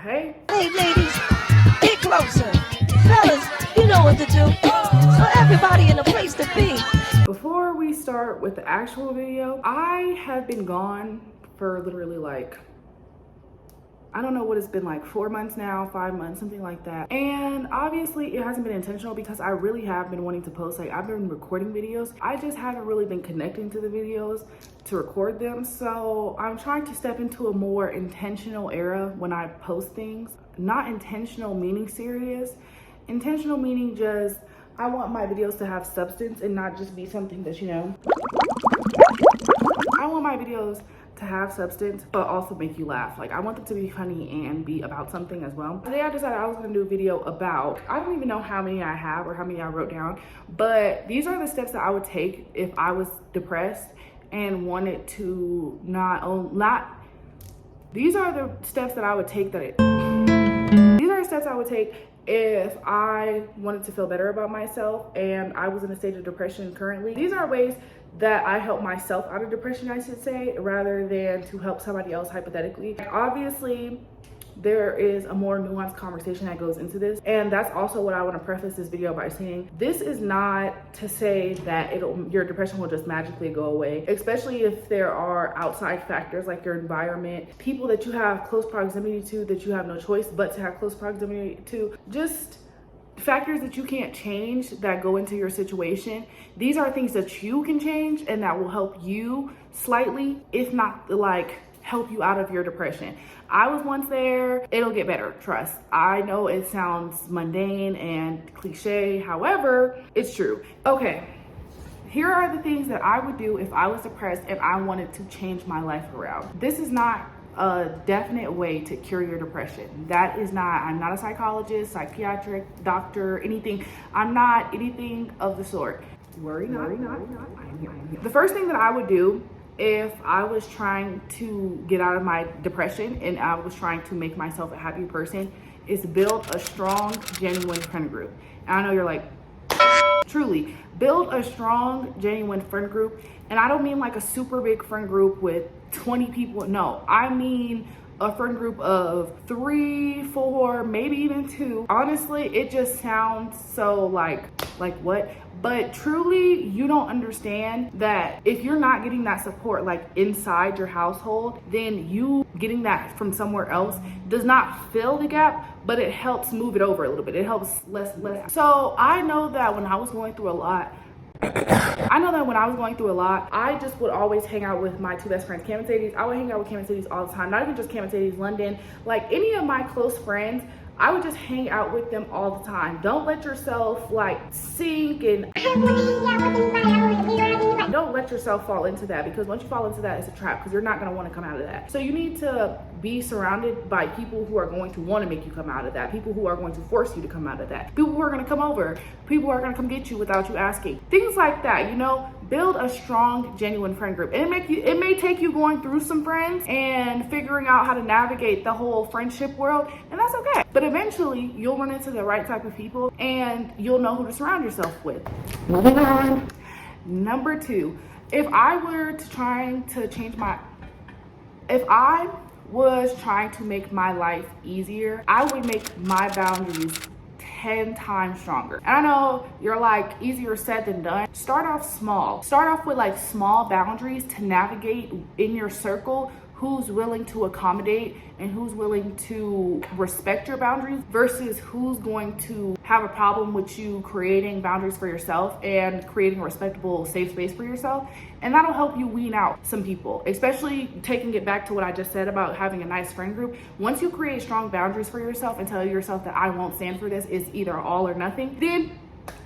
Hey ladies, get closer. Fellas, you know what to do. So everybody in a place to be. Before we start with the actual video, I have been gone for literally I don't know what it's been, like 4 months now, 5 months, something like that. And obviously it hasn't been intentional because I really have been wanting to post. Like, I've been recording videos. I just haven't really been connecting to the videos to record them. So I'm trying to step into a more intentional era when I post things. Not intentional meaning serious. Intentional meaning just, I want my videos to have substance and not just be something that, I want my videos to have substance but also make you laugh. Like, I want them to be funny and be about something as well. Today I decided I was going to do a video about, I don't even know how many I have or how many I wrote down, but these are the steps that I would take if I was depressed and wanted to these are the steps I would take if I wanted to feel better about myself and I was in a stage of depression currently. These are ways that I help myself out of depression, I should say, rather than to help somebody else hypothetically. Obviously, there is a more nuanced conversation that goes into this, and that's also what I want to preface this video by saying. This is not to say that your depression will just magically go away, especially if there are outside factors like your environment, people that you have close proximity to that you have no choice but to have close proximity to, just factors that you can't change that go into your situation. These are things that you can change and that will help you slightly, if not help you out of your depression. I was once there. It'll get better, trust. I know it sounds mundane and cliche, however, it's true. Okay, here are the things that I would do if I was depressed and I wanted to change my life around. This is not a definite way to cure your depression. That is not, I'm not a psychologist, psychiatric, doctor, anything. I'm not anything of the sort. Worry not. The first thing that I would do if I was trying to get out of my depression and I was trying to make myself a happy person is build a strong, genuine friend group. And I know you're like, truly, build a strong, genuine friend group. And I don't mean like a super big friend group with 20 people. No, I mean a friend group of 3, 4, maybe even 2. Honestly, it just sounds so like what? But truly, you don't understand that if you're not getting that support like inside your household, then you getting that from somewhere else does not fill the gap, but it helps move it over a little bit. It helps less. So I know that when I was going through a lot, I just would always hang out with my 2 best friends, Cam and Sadie's. I would hang out with Cam and Sadie's all the time. Not even just Cam and Sadie's, London. Like, any of my close friends, I would just hang out with them all the time. Don't let yourself sink and don't let yourself fall into that, because once you fall into that, it's a trap, because you're not going to want to come out of that. So you need to be surrounded by people who are going to want to make you come out of that, people who are going to force you to come out of that, people who are going to come over, people who are going to come get you without you asking, things like that. Build a strong, genuine friend group. And it may take you going through some friends and figuring out how to navigate the whole friendship world, and that's okay. But eventually you'll run into the right type of people and you'll know who to surround yourself with. Moving on. Number 2, if I was trying to make my life easier, I would make my boundaries 10 times stronger. And I know you're like, easier said than done. Start off small. Start off with small boundaries to navigate in your circle who's willing to accommodate and who's willing to respect your boundaries versus who's going to have a problem with you creating boundaries for yourself and creating a respectable, safe space for yourself. And that'll help you wean out some people, especially taking it back to what I just said about having a nice friend group. Once you create strong boundaries for yourself and tell yourself that I won't stand for this, it's either all or nothing, then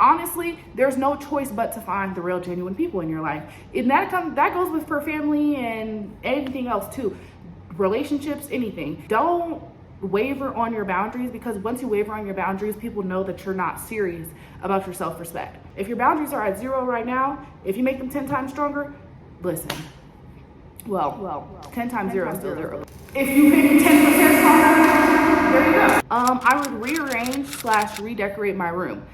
honestly, there's no choice but to find the real, genuine people in your life. And that goes with for family and anything else too. Relationships, anything. Don't waver on your boundaries, because once you waver on your boundaries, people know that you're not serious about your self-respect. If your boundaries are at 0 right now, if you make them 10 times stronger, listen. Well, 10 times 0 is still 0. If you make them 10% stronger, there you go. I would rearrange / redecorate my room.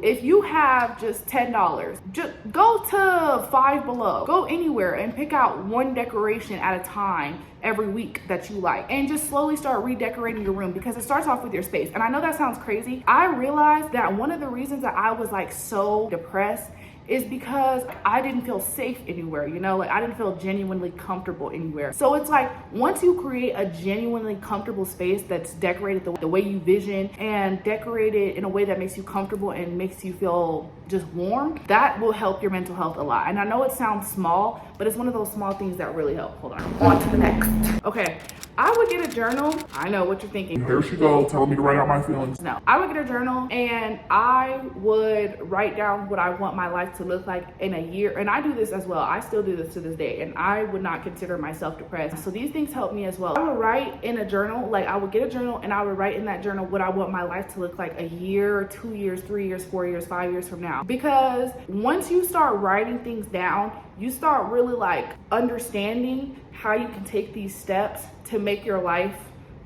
if you have just $10, just go to Five Below, go anywhere and pick out one decoration at a time every week that you like, and just slowly start redecorating your room, because it starts off with your space. And I know that sounds crazy. I realized that one of the reasons that I was like so depressed is because I didn't feel safe anywhere, you know, like I didn't feel genuinely comfortable anywhere. So it's like, once you create a genuinely comfortable space that's decorated the way you vision, and decorated in a way that makes you comfortable and makes you feel just warm, that will help your mental health a lot. And I know it sounds small, but it's one of those small things that really help. Hold on to the next. Okay, I would get a journal. I know what you're thinking. Here she go, telling me to write out my feelings. No, I would get a journal and I would write down what I want my life to look like in a year. And I do this as well. I still do this to this day, and I would not consider myself depressed. So these things help me as well. I would write in a journal, like I would get a journal and I would write in that journal what I want my life to look like a year, 2 years, 3 years, 4 years, 5 years from now. Because once you start writing things down, you start really like understanding how you can take these steps to make your life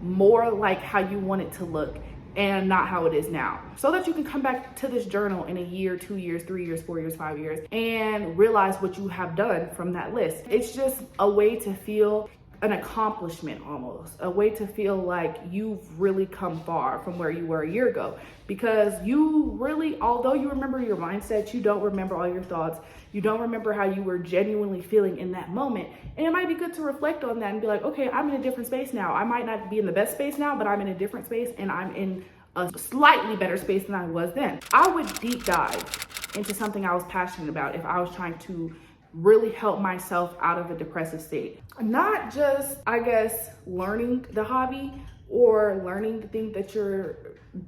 more like how you want it to look, and not how it is now, so that you can come back to this journal in a year, 2 years, 3 years, 4 years, 5 years, and realize what you have done from that list. It's just a way to feel an accomplishment, almost a way to feel like you've really come far from where you were a year ago. Because you really, although you remember your mindset, you don't remember all your thoughts. You don't remember how you were genuinely feeling in that moment. And it might be good to reflect on that and be like, okay, I'm in a different space now. I might not be in the best space now, but I'm in a different space, and I'm in a slightly better space than I was then. I would deep dive into something I was passionate about if I was trying to really help myself out of a depressive state. Not just, I guess, learning the hobby or learning the thing that you're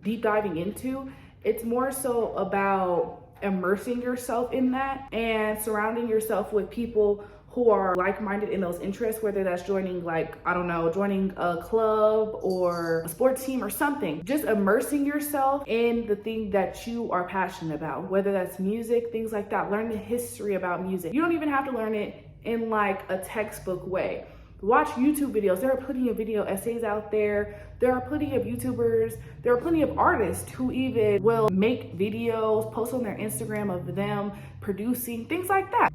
deep diving into. It's more so about immersing yourself in that and surrounding yourself with people who are like-minded in those interests, whether that's joining, like, I don't know, joining a club or a sports team or something. Just immersing yourself in the thing that you are passionate about, whether that's music, things like that. Learn the history about music. You don't even have to learn it in like a textbook way. Watch YouTube videos. There are plenty of video essays out there. There are plenty of YouTubers. There are plenty of artists who even will make videos, post on their Instagram of them producing, things like that.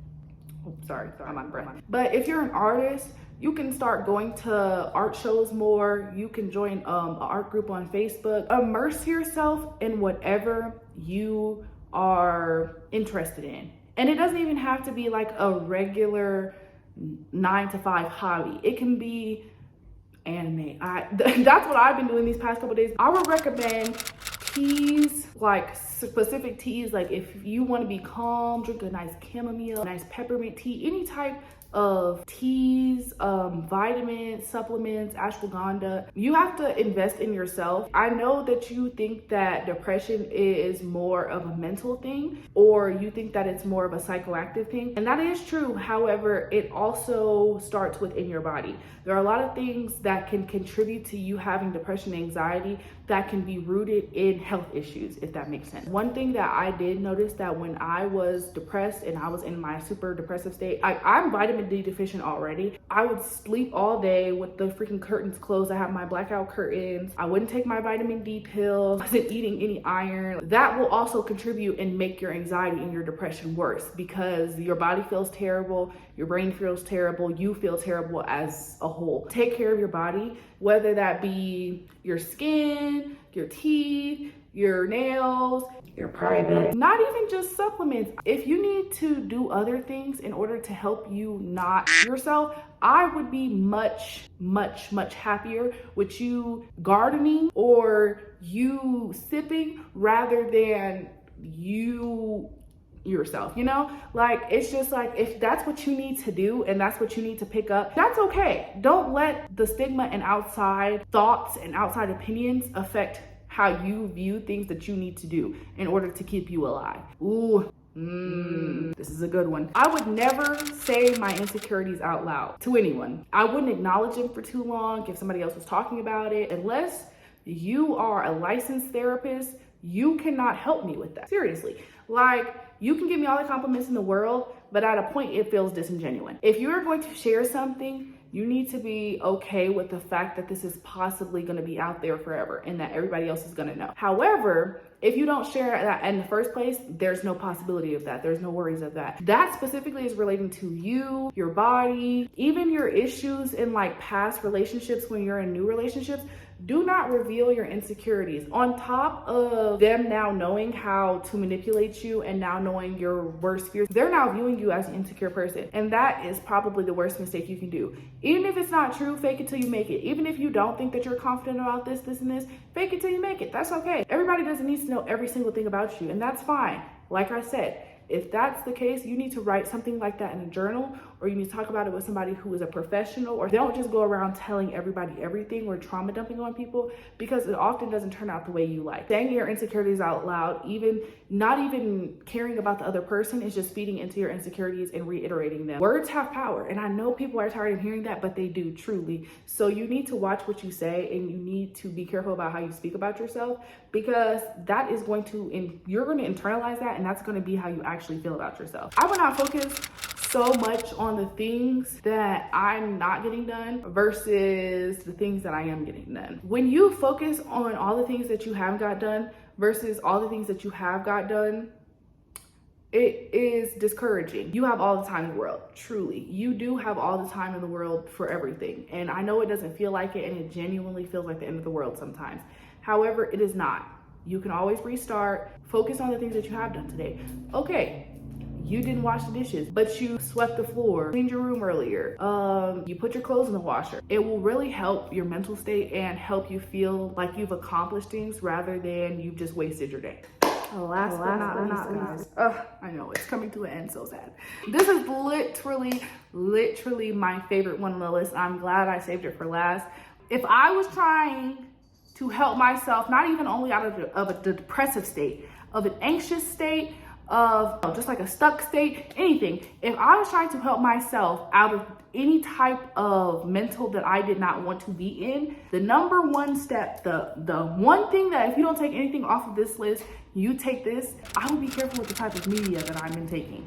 Oh, sorry, I'm on breath. But if you're an artist, you can start going to art shows more. You can join an art group on Facebook. Immerse yourself in whatever you are interested in. And it doesn't even have to be like a regular 9-to-5 hobby. It can be anime. That's what I've been doing these past couple days. I would recommend teas, like specific teas. Like if you want to be calm, drink a nice chamomile, nice peppermint tea, any type of teas, vitamins, supplements, ashwagandha. You have to invest in yourself. I know that you think that depression is more of a mental thing, or you think that it's more of a psychoactive thing, and that is true. However, it also starts within your body. There are a lot of things that can contribute to you having depression and anxiety that can be rooted in health issues, if that makes sense. One thing that I did notice, that when I was depressed and I was in my super depressive state, I'm vitamin D deficient already. I would sleep all day with the freaking curtains closed. I have my blackout curtains. I wouldn't take my vitamin D pills. I wasn't eating any iron. That will also contribute and make your anxiety and your depression worse, because your body feels terrible, your brain feels terrible, you feel terrible as a whole. Take care of your body, whether that be your skin, your teeth, your nails, your private, not even just supplements. If you need to do other things in order to help you not yourself, I would be much happier with you gardening or you sipping rather than you yourself, you know? Like, it's just like, if that's what you need to do and that's what you need to pick up, that's okay. Don't let the stigma and outside thoughts and outside opinions affect how you view things that you need to do in order to keep you alive. Ooh. This is a good one. I would never say my insecurities out loud to anyone. I wouldn't acknowledge them for too long if somebody else was talking about it. Unless you are a licensed therapist, you cannot help me with that. Seriously. Like, you can give me all the compliments in the world, but at a point it feels disingenuous. If you're going to share something, you need to be okay with the fact that this is possibly going to be out there forever and that everybody else is going to know. However, If you don't share that in the first place, there's no possibility of that. There's no worries of that. That specifically is relating to you, your body, even your issues in like past relationships when you're in new relationships. Do not reveal your insecurities. On top of them now knowing how to manipulate you and now knowing your worst fears, they're now viewing you as an insecure person. And that is probably the worst mistake you can do. Even if it's not true, fake it till you make it. Even if you don't think that you're confident about this, and this, fake it till you make it. That's okay. Everybody doesn't need to know every single thing about you, and that's fine. Like I said, if that's the case, you need to write something like that in a journal, or you need to talk about it with somebody who is a professional, or don't just go around telling everybody everything or trauma dumping on people, because it often doesn't turn out the way you like. Saying your insecurities out loud, not even caring about the other person, is just feeding into your insecurities and reiterating them. Words have power, and I know people are tired of hearing that, but they do truly. So you need to watch what you say, and you need to be careful about how you speak about yourself, because that is going to, you're going to internalize that, and that's going to be how you actually feel about yourself. I will not focus so much on the things that I'm not getting done versus the things that I am getting done. When you focus on all the things that you haven't got done versus all the things that you have got done, it is discouraging. You have all the time in the world, truly. You do have all the time in the world for everything. And I know it doesn't feel like it, and it genuinely feels like the end of the world sometimes. However, it is not. You can always restart. Focus on the things that you have done today. Okay, you didn't wash the dishes, but you swept the floor, cleaned your room earlier, you put your clothes in the washer. It will really help your mental state and help you feel like you've accomplished things rather than you've just wasted your day. Last but not least, guys. I know, it's coming to an end, so sad. This is literally my favorite one on the list. I'm glad I saved it for last. If I was trying to help myself, not even only out of a depressive state, of an anxious state, of just like a stuck state, anything. If I was trying to help myself out of any type of mental that I did not want to be in, the number one step, the one thing that if you don't take anything off of this list, you take this, I would be careful with the type of media that I'm taking.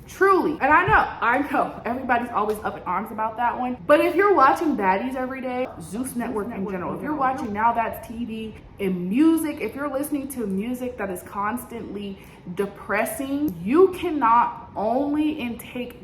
Truly. And I know everybody's always up in arms about that one, but if you're watching baddies every day, Zeus Network in general, if you're watching Now That's TV, and music, if you're listening to music that is constantly depressing, you cannot only intake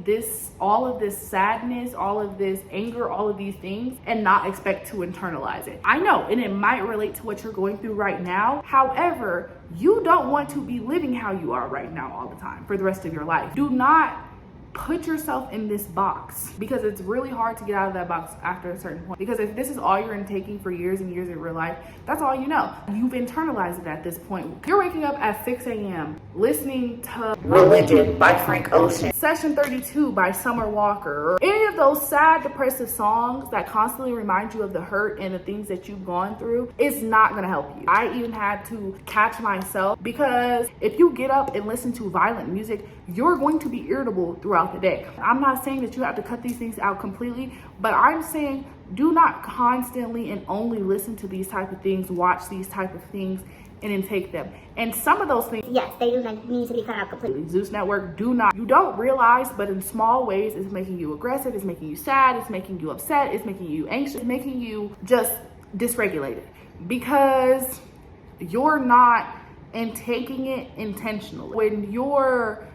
all of this sadness, all of this anger, all of these things, and not expect to internalize it. I know, and it might relate to what you're going through right now. However, you don't want to be living how you are right now all the time for the rest of your life. Do not put yourself in this box, because it's really hard to get out of that box after a certain point. Because if this is all you're intaking for years and years of your life, that's all you know. You've internalized it at this point. You're waking up at 6 a.m. listening to Religion by Frank Ocean, Session 32 by Summer Walker, or any of those sad, depressive songs that constantly remind you of the hurt and the things that you've gone through. It's not gonna help you. I even had to catch myself, because if you get up and listen to violent music, you're going to be irritable throughout the day. I'm not saying that you have to cut these things out completely, but I'm saying do not constantly and only listen to these type of things, watch these type of things, and intake them. And some of those things, yes, they do need to be cut out completely. Zeus Network, you don't realize, but in small ways, it's making you aggressive, it's making you sad, it's making you upset, it's making you anxious, it's making you just dysregulated, because you're not intaking it intentionally. When you're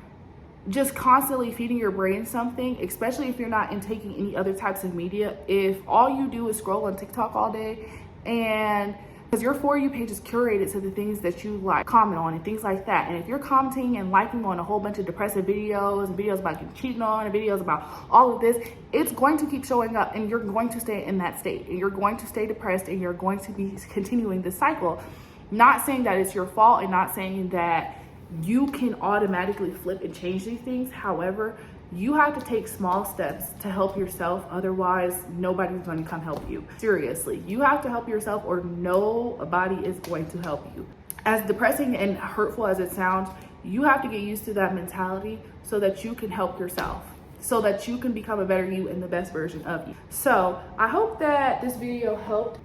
just constantly feeding your brain something, especially if you're not intaking any other types of media, if all you do is scroll on TikTok all day, and because your For You page is curated to the things that you like, comment on and things like that, and if you're commenting and liking on a whole bunch of depressive videos and videos about getting cheated on and videos about all of this, it's going to keep showing up, and you're going to stay in that state, and you're going to stay depressed, and you're going to be continuing this cycle. Not saying that it's your fault, and not saying that you can automatically flip and change these things. However, you have to take small steps to help yourself. Otherwise, nobody's going to come help you. Seriously, you have to help yourself, or nobody is going to help you. As depressing and hurtful as it sounds, you have to get used to that mentality so that you can help yourself, so that you can become a better you and the best version of you. So I hope that this video helped.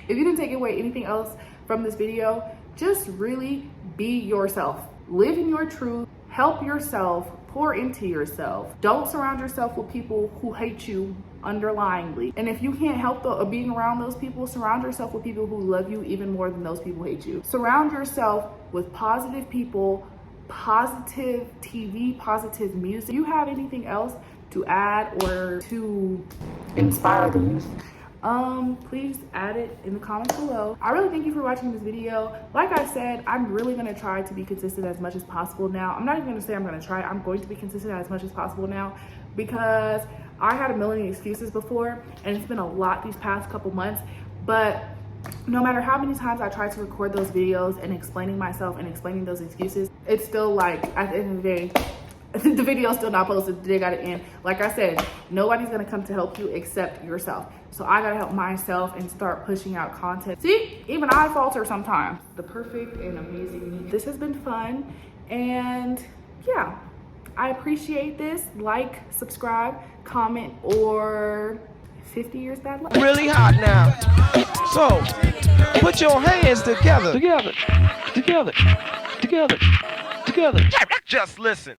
If you didn't take away anything else from this video, just really be yourself. Live in your truth, help yourself, Pour into yourself. Don't surround yourself with people who hate you underlyingly. And if you can't help being around those people, surround yourself with people who love you even more than those people hate you. Surround yourself with positive people, positive TV, positive music. Do you have anything else to add or to inspire the youth? Please add it in the comments below. I really thank you for watching this video. Like I said, I'm really gonna try to be consistent as much as possible now. I'm not even gonna say I'm gonna try, I'm going to be consistent as much as possible now, because I had a million excuses before and it's been a lot these past couple months. But no matter how many times I try to record those videos and explaining myself and explaining those excuses, it's still like, at the end of the day, the video's still not posted. They gotta end. Like I said, nobody's gonna come to help you except yourself. So I gotta help myself and start pushing out content. See, even I falter sometimes. The perfect and amazing me. This has been fun, and yeah, I appreciate this. Like, subscribe, comment, or 50 years bad luck. Really hot now. So put your hands together. Together. Just listen.